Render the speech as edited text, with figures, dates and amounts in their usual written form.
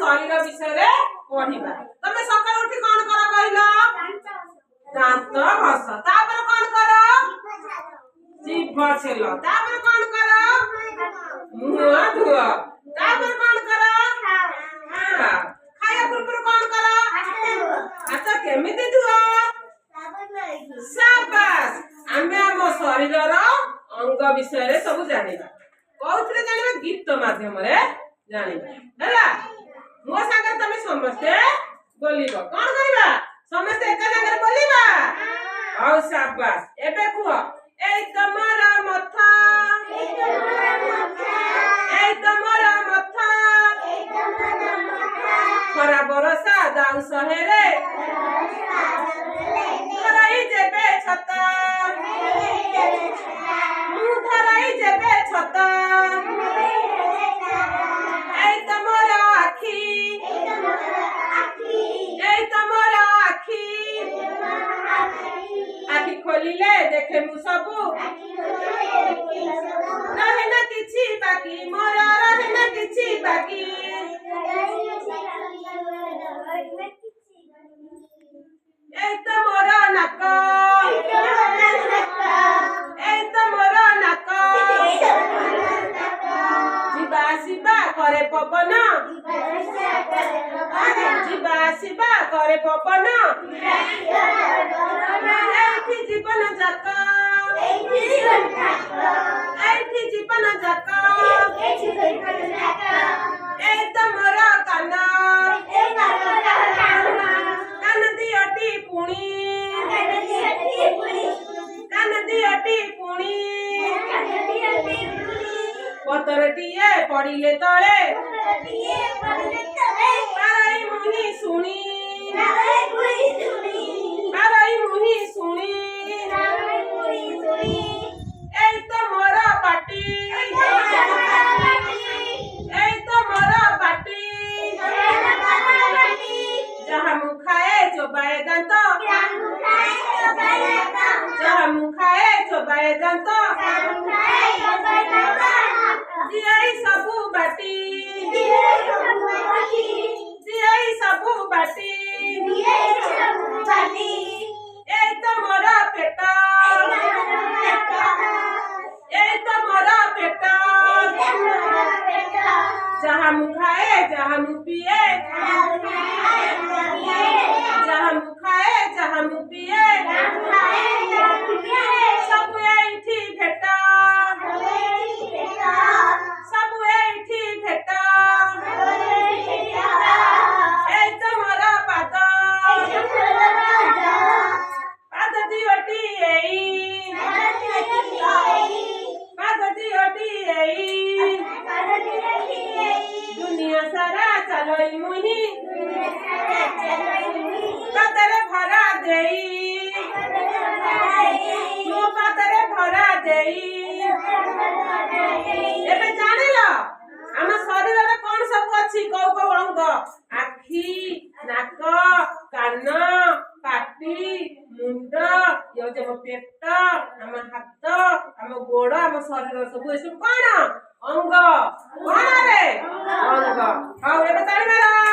शरीर विषय पढ़िबा। तमे सकाळ उठी कोन कर कहिलो दांत घस तापर कोन कर जीभ छेल तापर कोन कर मुंह धुआ तापर कोन कर खाया पूर्व कोन कर हाथ केमिति धुआ शाबाश आमे हम शरीर अंग विषय सब जानिबा कोउथरे जानिबा गीत माध्यम रे जानिबा हला मो संगे तमे समस्ते बोलिबो कोन करबा समस्ते एक जगह बोलिबा औ शाबाश एबे कुह ए तमरा मथा खरा बरसा दाउ सहेरे धराई जेबे छता मु धराई जेबे छता ए तमरा आखी आखी खोलिले देखे मु सबु रहे ना किछि बाकी मोरा रहे ना किछि बाकी ए तमरा नाक जिबा आसिबा करे पवन जिबा आसिबा करे पवन एठी जीवन जाक एठी जीवन जाक ए तमरा कान कान दियटी पुणी पतरटिए पड़िले तले ताराई मुहि सुनी এই তো মোরা পাটি যাহা মুখায়ে চোবায়ে দান্ত যাহা মুখায়ে চোবায়ে দান্ত দিয়াই সবু বাটি এই তো মোরা পেট जहाँ मुखाए जहाँ मुपिए जहाँ मुखाए जहाँ मुपिए सब एठी भेटा ए तमरा पाद दियोटी दुनिया सारा चलोई मुही पादरे भरा देई मो पादरे भरा देई एबे जानिलो हम शरीर रे कोन सब अछि को अंग आखी नाक कान पाटी मुंड यो जे पेट हम हाथ हम गोड़ हम शरीर सब ए सब कोन अंग कोन रे अंग हाउ एबे ताली मारो।